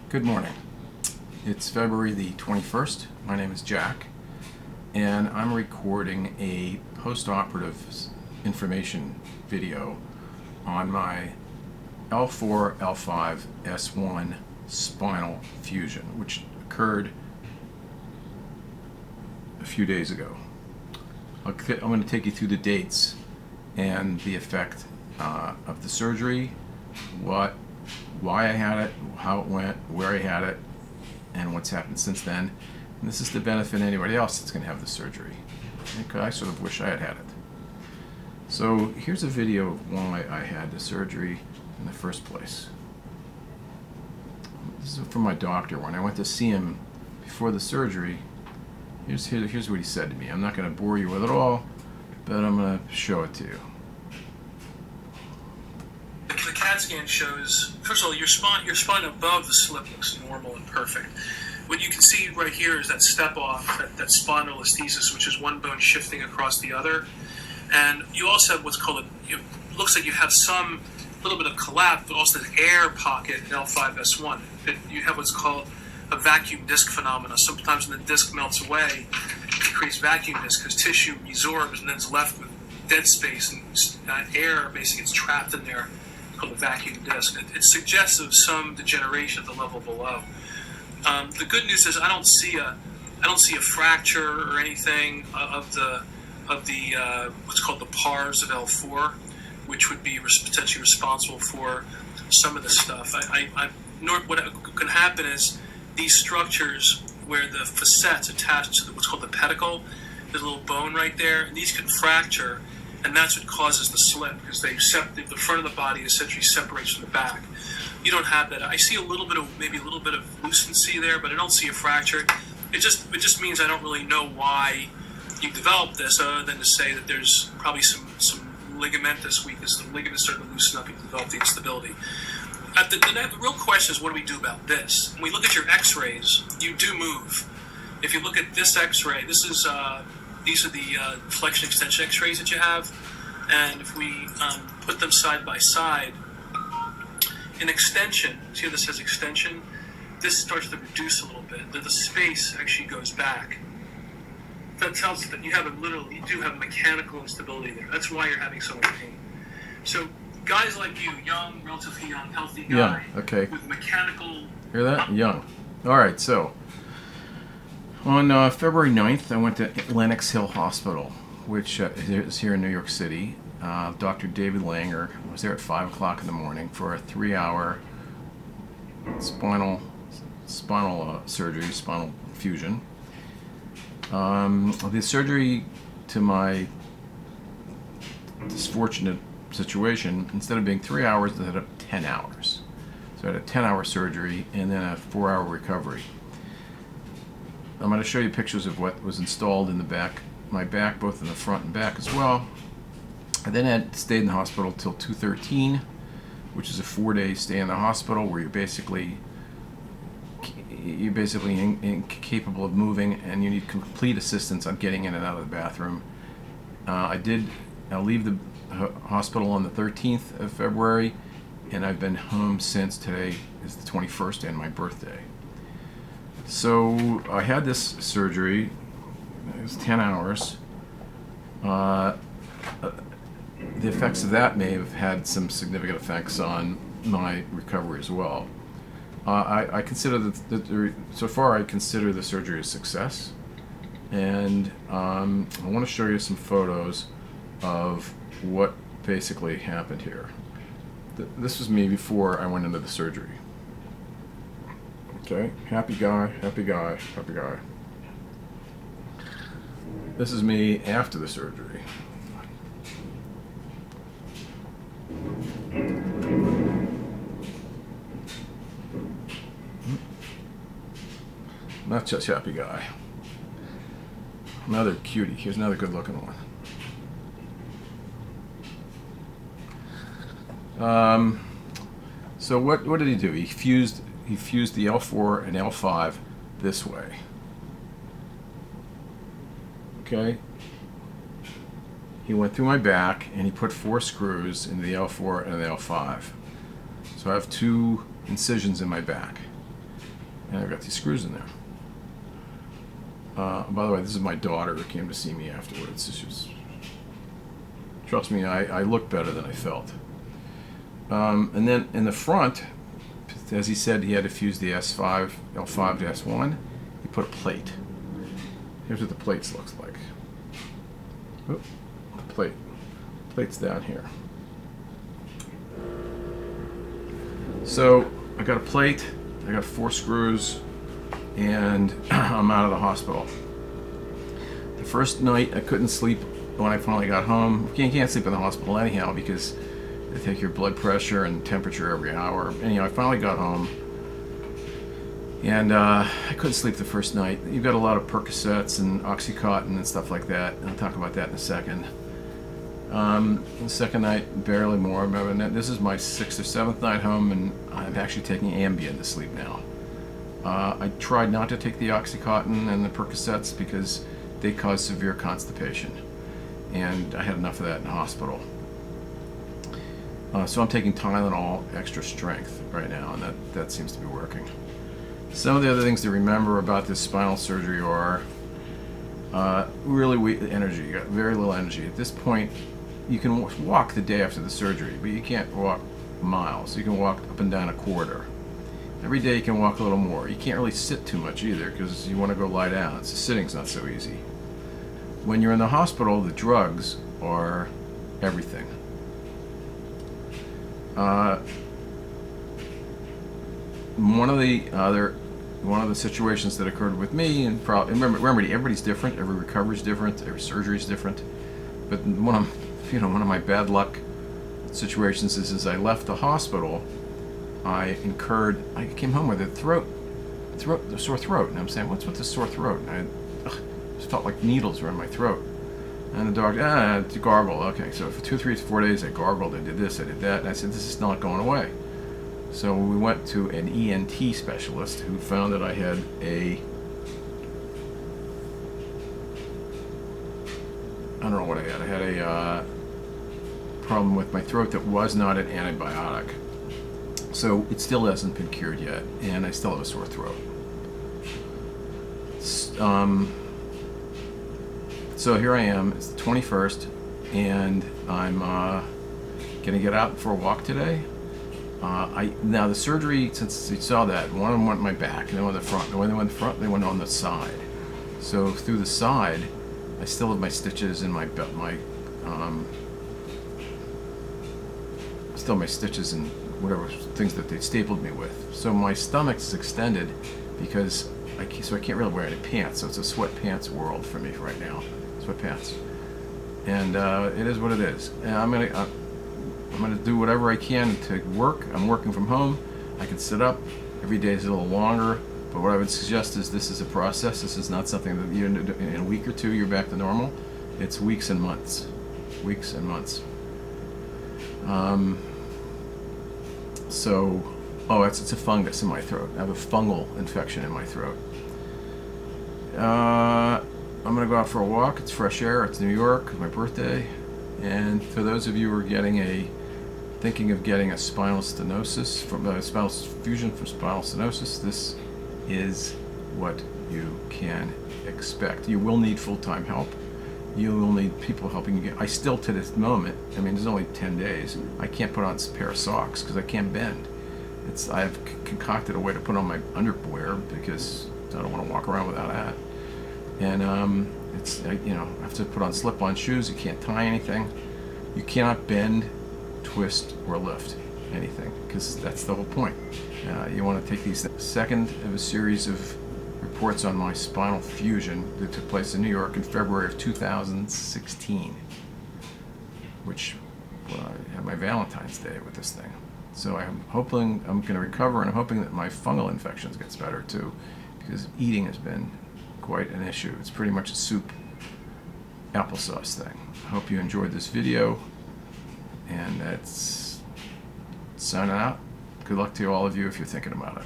Good morning. It's February the 21st. My name is Jack, and I'm recording a post-operative information video on my L4, L5, S1 spinal fusion, which occurred a few days ago. I'm going to take you through the dates and the effect of the surgery, why I had it, how it went, where I had it, and what's happened since then. And this is to benefit anybody else that's going to have the surgery. I sort of wish I had had it. So here's a video of why I had the surgery in the first place. This is from my doctor. When I went to see him before the surgery, here's what he said to me. I'm not going to bore you with it all, but I'm going to show it to you. The CAT scan shows, first of all, your spine above the slip looks normal and perfect. What you can see right here is that step off, that spondylolisthesis, which is one bone shifting across the other. And you also have what's called it looks like you have some little bit of collapse, but also this air pocket in L5S1. You have what's called a vacuum disc phenomena. Sometimes when the disc melts away, it creates vacuum disc because tissue resorbs and then is left with dead space, and air basically gets trapped in there, called a vacuum disc. It suggests of some degeneration at the level below. The good news is I don't see a fracture or anything of the what's called the pars of L4, which would be potentially responsible for some of the stuff. What can happen is these structures where the facets attached to what's called the pedicle, there's a little bone right there, and these can fracture, and that's what causes the slip, because the front of the body essentially separates from the back. You don't have that. I see maybe a little bit of lucency there, but I don't see a fracture. It just means I don't really know why you developed this, other than to say that there's probably some ligamentous weakness. The ligaments starting to loosen up and develop the instability. The real question is, what do we do about this? When we look at your X-rays, you do move. If you look at this X-ray, these are the flexion extension X-rays that you have, and if we put them side by side, in extension, see how this says extension? This starts to reduce a little bit. The space actually goes back. That tells us that you do have mechanical instability there. That's why you're having so much pain. So guys like you, young, relatively young, healthy guy, okay, with mechanical... Hear that? Young. All right, so on February 9th, I went to Lenox Hill Hospital, which is here in New York City. Dr. David Langer was there at 5 o'clock in the morning for a 3-hour spinal surgery, spinal fusion. The surgery, to my disfortunate situation, instead of being 3 hours, it ended up 10 hours. So I had a 10-hour surgery and then a 4-hour recovery. I'm going to show you pictures of what was installed in the back, my back, both in the front and back as well. I then stayed in the hospital till 2/13, which is a 4-day stay in the hospital where you're basically incapable of moving, and you need complete assistance on getting in and out of the bathroom. I'll leave the hospital on the 13th of February, and I've been home since. Today is the 21st and my birthday. So I had this surgery. It was 10 hours. The effects of that may have had some significant effects on my recovery as well. I consider so far I consider the surgery a success, and I want to show you some photos of what basically happened here. This was me before I went into the surgery. Okay, happy guy, happy guy, happy guy. This is me after the surgery. Not just happy guy. Another cutie. Here's another good looking one. So what did he do? He fused the L4 and L5 this way. Okay. He went through my back and he put 4 screws into the L4 and the L5. So I have 2 incisions in my back. And I've got these screws in there. By the way, this is my daughter who came to see me afterwards. She was, trust me, I looked better than I felt. And then in the front, as he said, he had to fuse the S5, L5 to S1. He put a plate. Here's what the plates looks like. Oop, the plate's down here. So I got a plate, I got 4 screws, and I'm out of the hospital. The first night I couldn't sleep when I finally got home. You can't sleep in the hospital anyhow because they take your blood pressure and temperature every hour. Anyhow, I finally got home, and I couldn't sleep the first night. You've got a lot of Percocets and Oxycontin and stuff like that, and I'll talk about that in a second. The second night, barely more. This is my 6th or 7th night home, and I'm actually taking Ambien to sleep now. I tried not to take the Oxycontin and the Percocets because they cause severe constipation, and I had enough of that in the hospital. So I'm taking Tylenol extra strength right now, and that seems to be working. Some of the other things to remember about this spinal surgery are really weak energy. You got very little energy. At this point, you can walk the day after the surgery, but you can't walk miles. You can walk up and down a corridor. Every day you can walk a little more. You can't really sit too much either because you want to go lie down. So sitting's not so easy. When you're in the hospital, the drugs are everything. One of the situations that occurred with me, and remember, everybody's different. Every recovery's different. Every surgery's different. But one of my bad luck situations is I left the hospital. I came home with a sore throat, and I'm saying, what's with the sore throat? And I just felt like needles were in my throat. And the doctor, to gargle. Okay, so for 2, 3, 4 days I gargled, I did this, I did that, and I said, this is not going away. So we went to an ENT specialist who found that I had I don't know what I had. I had a problem with my throat that was not an antibiotic. So it still hasn't been cured yet, and I still have a sore throat. So here I am, it's the 21st, and I'm gonna get out for a walk today. Now the surgery, since you saw that, one of them went in my back, and then went in the front. When they went in the front, they went on the side. So through the side, I still have my stitches in still my stitches and whatever things that they stapled me with. So my stomach is extended because I can't really wear any pants. So it's a sweatpants world for me right now, sweatpants. And it is what it is. And I'm gonna do whatever I can to work. I'm working from home. I can sit up. Every day is a little longer. But what I would suggest is this is a process. This is not something that in a week or two you're back to normal. It's weeks and months. Weeks and months. It's a fungus in my throat. I have a fungal infection in my throat. I'm gonna go out for a walk. It's fresh air. It's New York. It's my birthday. And for those of you who are thinking of getting a spinal stenosis spinal fusion from spinal stenosis, this is what you can expect. You will need full-time help. You will need people helping you. I still, to this moment, there's only 10 days, I can't put on a pair of socks because I can't bend. I've concocted a way to put on my underwear because I don't want to walk around without that. And I have to put on slip-on shoes. You can't tie anything. You cannot bend, twist, or lift anything because that's the whole point. You want to take these second of a series of reports on my spinal fusion that took place in New York in February of 2016, which I had my Valentine's Day with this thing. So I'm hoping I'm going to recover, and I'm hoping that my fungal infections gets better too, because eating has been quite an issue. It's pretty much a soup applesauce thing. I hope you enjoyed this video, and that's signing out. Good luck to all of you if you're thinking about it.